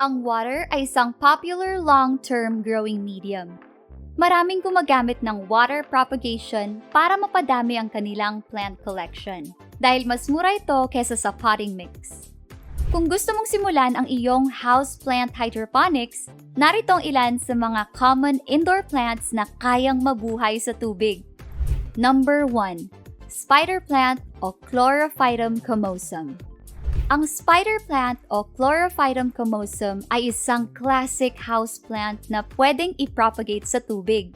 Ang water ay isang popular long-term growing medium. Maraming gumagamit ng water propagation para mapadami ang kanilang plant collection dahil mas mura ito kesa sa potting mix. Kung gusto mong simulan ang iyong houseplant hydroponics, naritong ilan sa mga common indoor plants na kayang mabuhay sa tubig. Number 1. Spider plant o Chlorophytum comosum. Ang spider plant o Chlorophytum comosum ay isang classic houseplant na pwedeng i-propagate sa tubig.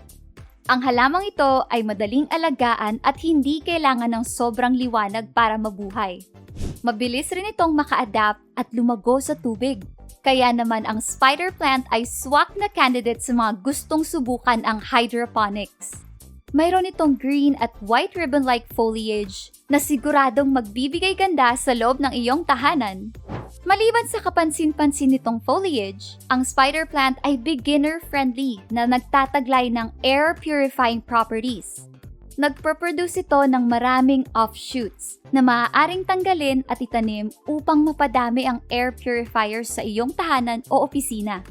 Ang halamang ito ay madaling alagaan at hindi kailangan ng sobrang liwanag para mabuhay. Mabilis rin itong maka-adapt at lumago sa tubig. Kaya naman ang spider plant ay swak na candidate sa mga gustong subukan ang hydroponics. Mayroon itong green at white ribbon-like foliage na siguradong magbibigay ganda sa loob ng iyong tahanan. Maliban sa kapansin-pansin nitong foliage, ang spider plant ay beginner-friendly na nagtataglay ng air-purifying properties. Nagproproduce ito ng maraming offshoots na maaaring tanggalin at itanim upang mapadami ang air purifiers sa iyong tahanan o opisina.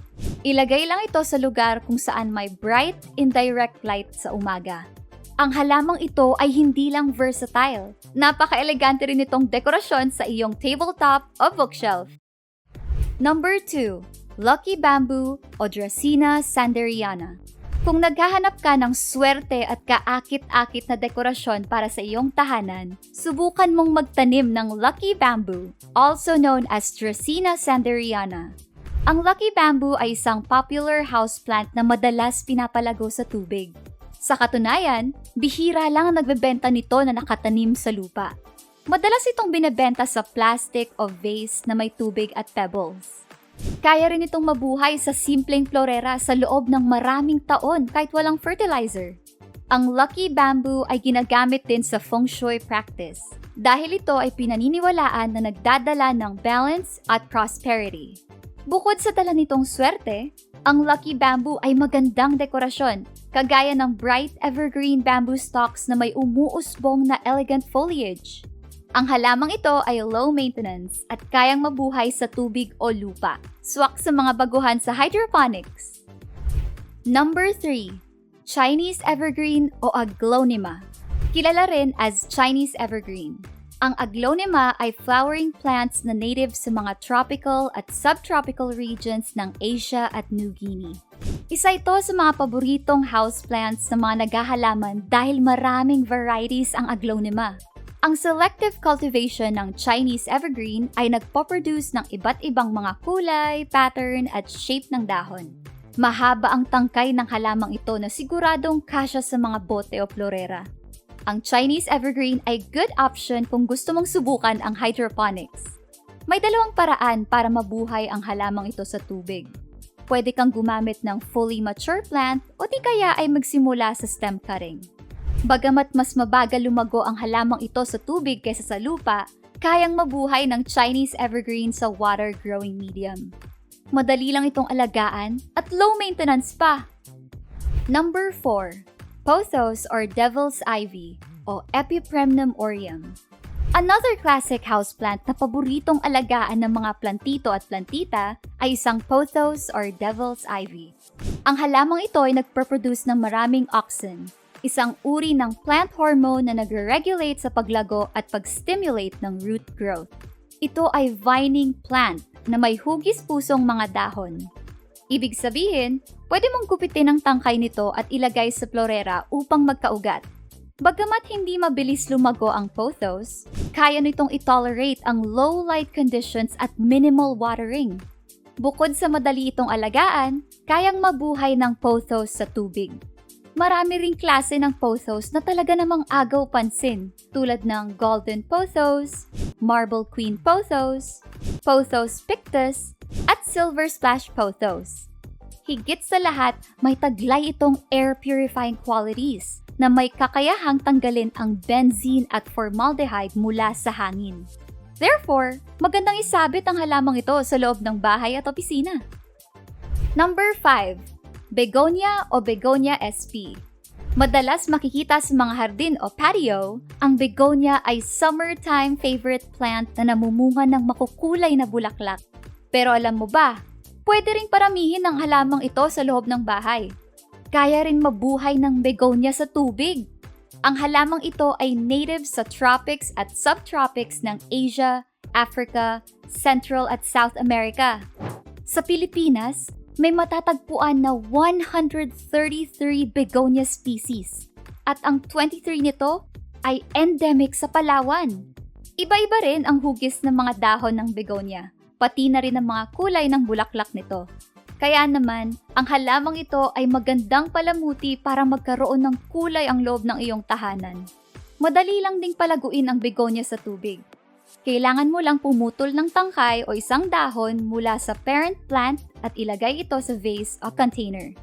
Ilagay lang ito sa lugar kung saan may bright, indirect light sa umaga. Ang halamang ito ay hindi lang versatile. Napaka-elegante rin itong dekorasyon sa iyong tabletop o bookshelf. Number 2. Lucky Bamboo o Dracena sanderiana. Kung naghahanap ka ng swerte at kaakit-akit na dekorasyon para sa iyong tahanan, subukan mong magtanim ng Lucky Bamboo, also known as Dracena sanderiana. Ang Lucky Bamboo ay isang popular houseplant na madalas pinapalago sa tubig. Sa katunayan, bihira lang ang nagbebenta nito na nakatanim sa lupa. Madalas itong binebenta sa plastic o vase na may tubig at pebbles. Kaya rin itong mabuhay sa simpleng florera sa loob ng maraming taon kahit walang fertilizer. Ang Lucky Bamboo ay ginagamit din sa feng shui practice dahil ito ay pinaniniwalaan na nagdadala ng balance at prosperity. Bukod sa dala nitong swerte, ang Lucky Bamboo ay magandang dekorasyon, kagaya ng bright evergreen bamboo stalks na may umuusbong na elegant foliage. Ang halamang ito ay low maintenance at kayang mabuhay sa tubig o lupa, swak sa mga baguhan sa hydroponics. Number 3. Chinese evergreen o Aglaonema. Kilala rin as Chinese evergreen. Ang Aglaonema ay flowering plants na native sa mga tropical at subtropical regions ng Asia at New Guinea. Isa ito sa mga paboritong houseplants ng mga naghahalaman dahil maraming varieties ang Aglaonema. Ang selective cultivation ng Chinese evergreen ay nagpo-produce ng iba't ibang mga kulay, pattern at shape ng dahon. Mahaba ang tangkay ng halamang ito na siguradong kasya sa mga bote o florera. Ang Chinese evergreen ay good option kung gusto mong subukan ang hydroponics. May dalawang paraan para mabuhay ang halamang ito sa tubig. Pwede kang gumamit ng fully mature plant o di kaya ay magsimula sa stem cutting. Bagamat mas mabagal lumago ang halamang ito sa tubig kaysa sa lupa, kayang mabuhay ng Chinese evergreen sa water-growing medium. Madali lang itong alagaan at low maintenance pa. Number 4. Pothos or Devil's Ivy o Epipremnum aureum. Another classic houseplant na paboritong alagaan ng mga plantito at plantita ay isang pothos or Devil's Ivy. Ang halamang ito ay nagproproduce ng maraming auxin, isang uri ng plant hormone na nagre-regulate sa paglago at pag-stimulate ng root growth. Ito ay vining plant na may hugis-pusong mga dahon. Ibig sabihin, pwede mong gupitin ang tangkay nito at ilagay sa florera upang magkaugat. Bagamat hindi mabilis lumago ang pothos, kaya nitong i-tolerate ang low light conditions at minimal watering. Bukod sa madali itong alagaan, kayang mabuhay ng pothos sa tubig. Marami ring klase ng pothos na talaga namang agaw pansin, tulad ng golden pothos, marble queen pothos, pothos pictus, at silver splash pothos. Higit sa lahat, may taglay itong air purifying qualities na may kakayahang tanggalin ang benzene at formaldehyde mula sa hangin. Therefore, magandang isabit ang halamang ito sa loob ng bahay at opisina. Number 5. Begonia o Begonia sp. Madalas makikita sa mga hardin o patio, ang begonia ay summertime favorite plant na namumunga ng makukulay na bulaklak. Pero alam mo ba, Pwede ring paramihin ang halamang ito sa loob ng bahay. Kaya rin mabuhay ng begonia sa tubig. Ang halamang ito ay native sa tropics at subtropics ng Asia, Africa, Central at South America. Sa Pilipinas, may matatagpuan na 133 begonia species at ang 23 nito ay endemic sa Palawan. Iba-iba rin ang hugis ng mga dahon ng begonia, pati na rin ang mga kulay ng bulaklak nito. Kaya naman, ang halamang ito ay magandang palamuti para magkaroon ng kulay ang loob ng iyong tahanan. Madali lang ding palaguin ang begonia sa tubig. Kailangan mo lang pumutol ng tangkay o isang dahon mula sa parent plant at ilagay ito sa vase o container.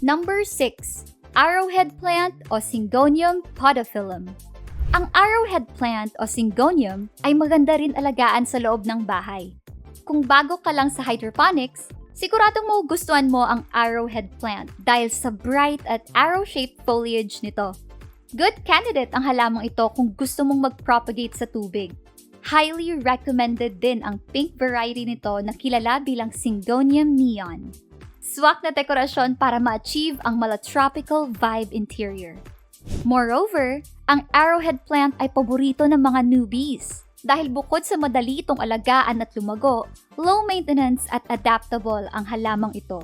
Number 6. Arrowhead plant o Syngonium podophyllum. Ang arrowhead plant o Syngonium ay maganda rin alagaan sa loob ng bahay. Kung bago ka lang sa hydroponics, siguradong magugustuhan mo ang arrowhead plant dahil sa bright at arrow-shaped foliage nito. Good candidate ang halamang ito kung gusto mong mag-propagate sa tubig. Highly recommended din ang pink variety nito na kilala bilang Syngonium neon. Swak na dekorasyon para ma-achieve ang mala-tropical vibe interior. Moreover, ang arrowhead plant ay paborito ng mga newbies. Dahil bukod sa madali itong alagaan at lumago, low maintenance at adaptable ang halamang ito.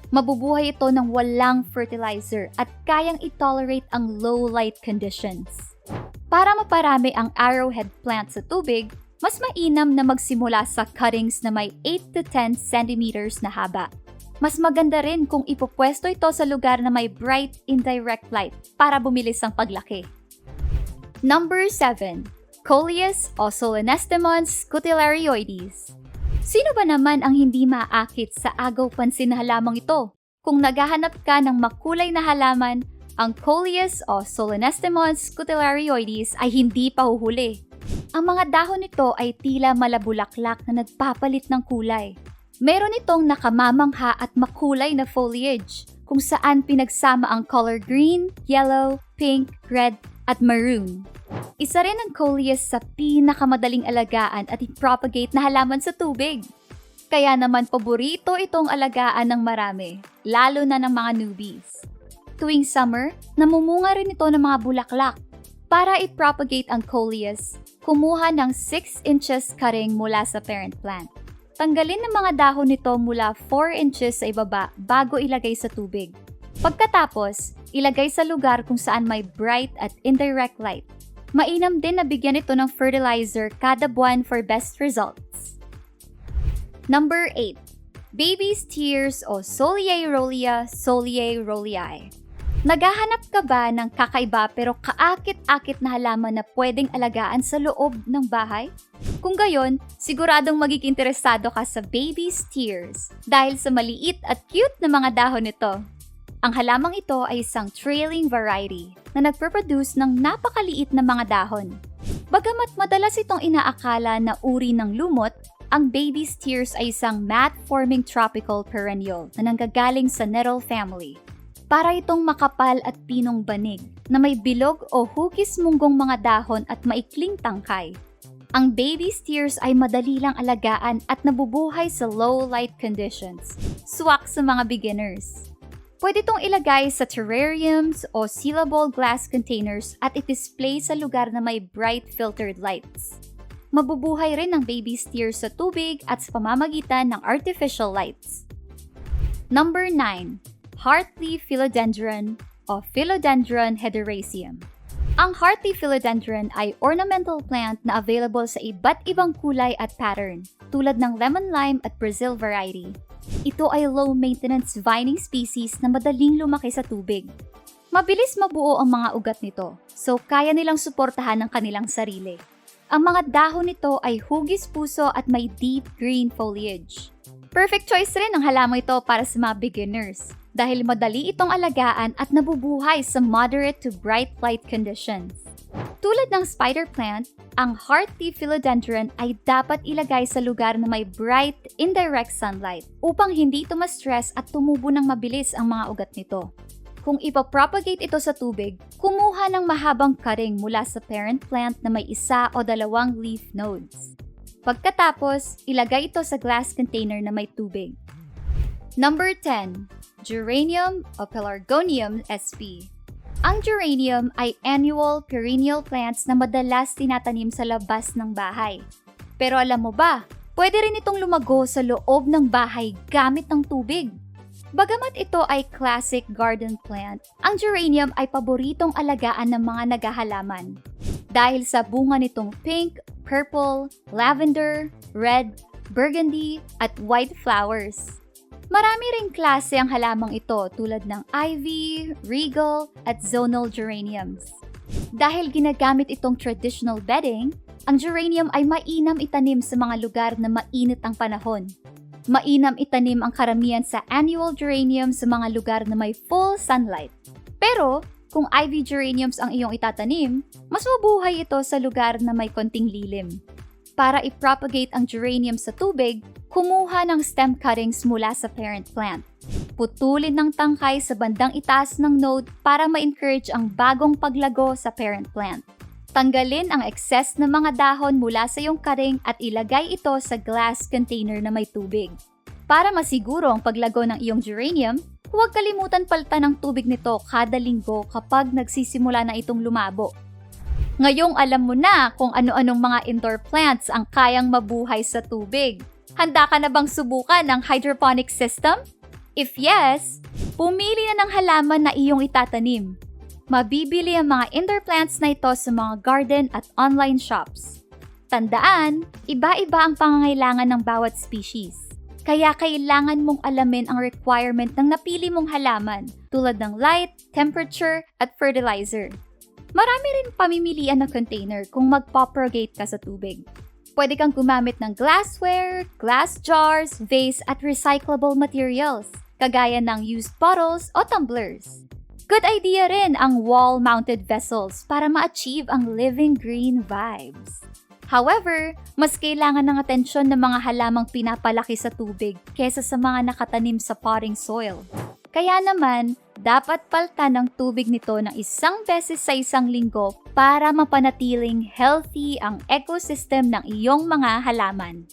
Mabubuhay ito ng walang fertilizer at kayang i-tolerate ang low light conditions. Para maparami ang arrowhead plant sa tubig, mas mainam na magsimula sa cuttings na may 8 to 10 centimeters na haba. Mas maganda rin kung ipopwesto ito sa lugar na may bright indirect light para bumilis ang paglaki. Number 7. Coleus o Solenestemons scutellarioides. Sino ba naman ang hindi maaakit sa agaw-pansin na halamang ito? Kung naghahanap ka ng makulay na halaman, ang Coleus o Solenestemons scutellarioides ay hindi pahuhuli. Ang mga dahon nito ay tila malabulaklak na nagpapalit ng kulay. Meron itong nakamamangha at makulay na foliage, kung saan pinagsama ang color green, yellow, pink, red, at maroon. Isa rin ang Coleus sa pinakamadaling alagaan at i-propagate na halaman sa tubig. Kaya naman paborito itong alagaan ng marami, lalo na ng mga newbies. Tuwing summer, namumunga rin ito ng mga bulaklak. Para i-propagate ang Coleus, kumuha ng 6 inches cutting mula sa parent plant. Tanggalin ang mga dahon nito mula 4 inches sa ibaba bago ilagay sa tubig. Pagkatapos, ilagay sa lugar kung saan may bright at indirect light. Mainam din na bigyan ito ng fertilizer kada buwan for best results. Number 8. Baby's Tears o Solierolia solierolii. Naghahanap ka ba ng kakaiba pero kaakit-akit na halaman na pwedeng alagaan sa loob ng bahay? Kung gayon, siguradong magiging interesado ka sa Baby's Tears dahil sa maliit at cute na mga dahon nito. Ang halamang ito ay isang trailing variety na nagproproduce ng napakaliit na mga dahon. Bagamat madalas itong inaakala na uri ng lumot, ang Baby's Tears ay isang mat-forming tropical perennial na nanggagaling sa nettle family. Para itong makapal at pinong banig na may bilog o hugis munggong mga dahon at maikling tangkay. Ang Baby's Tears ay madali lang alagaan at nabubuhay sa low light conditions. Swak sa mga beginners. Pwede itong ilagay sa terrariums o sealable glass containers at i-display sa lugar na may bright filtered lights. Mabubuhay rin ang Baby's Tears sa tubig at sa pamamagitan ng artificial lights. Number 9. Heartleaf Philodendron o Philodendron hederaceum. Ang heartleaf philodendron ay ornamental plant na available sa iba't ibang kulay at pattern, tulad ng lemon lime at Brazil variety. Ito ay low-maintenance vining species na madaling lumaki sa tubig. Mabilis mabuo ang mga ugat nito, so kaya nilang suportahan ang kanilang sarili. Ang mga dahon nito ay hugis puso at may deep green foliage. Perfect choice rin ang halamang ito para sa mga beginners dahil madali itong alagaan at nabubuhay sa moderate to bright light conditions. Tulad ng spider plant, ang heartleaf philodendron ay dapat ilagay sa lugar na may bright, indirect sunlight upang hindi ito ma-stress at tumubo ng mabilis ang mga ugat nito. Kung ipapropagate ito sa tubig, kumuha ng mahabang cutting mula sa parent plant na may 1 o 2 leaf nodes. Pagkatapos, ilagay ito sa glass container na may tubig. Number 10. Geranium o Pelargonium sp. Ang geranium ay annual perennial plants na madalas tinatanim sa labas ng bahay. Pero alam mo ba, pwede rin itong lumago sa loob ng bahay gamit ng tubig. Bagamat ito ay classic garden plant, ang geranium ay paboritong alagaan ng mga naghahalaman. Dahil sa bunga nitong pink, purple, lavender, red, burgundy, at white flowers. Marami ring klase ang halamang ito tulad ng ivy, regal, at zonal geraniums. Dahil ginagamit itong traditional bedding, ang geranium ay mainam itanim sa mga lugar na mainit ang panahon. Mainam itanim ang karamihan sa annual geranium sa mga lugar na may full sunlight. Pero, kung ivy geraniums ang iyong itatanim, mas mabuhay ito sa lugar na may konting lilim. Para i-propagate ang geranium sa tubig, kumuha ng stem cuttings mula sa parent plant. Putulin ng tangkay sa bandang itaas ng node para ma-encourage ang bagong paglago sa parent plant. Tanggalin ang excess na mga dahon mula sa iyong cutting at ilagay ito sa glass container na may tubig. Para masiguro ang paglago ng iyong geranium, huwag kalimutan palitan ng tubig nito kada linggo kapag nagsisimula na itong lumabo. Ngayong alam mo na kung ano-anong mga indoor plants ang kayang mabuhay sa tubig. Handa ka na bang subukan ng hydroponic system? If yes, pumili na ng halaman na iyong itatanim. Mabibili ang mga indoor plants na ito sa mga garden at online shops. Tandaan, iba-iba ang pangangailangan ng bawat species. Kaya kailangan mong alamin ang requirement ng napili mong halaman tulad ng light, temperature, at fertilizer. Marami rin pamimilian na container kung magpropagate ka sa tubig. Pwede kang gumamit ng glassware, glass jars, vase at recyclable materials, kagaya ng used bottles o tumblers. Good idea rin ang wall-mounted vessels para ma-achieve ang living green vibes. However, mas kailangan ng atensyon ng mga halamang pinapalaki sa tubig kesa sa mga nakatanim sa potting soil. Kaya naman, dapat palitan ng tubig nito ng 1 beses sa 1 linggo para mapanatiling healthy ang ecosystem ng iyong mga halaman.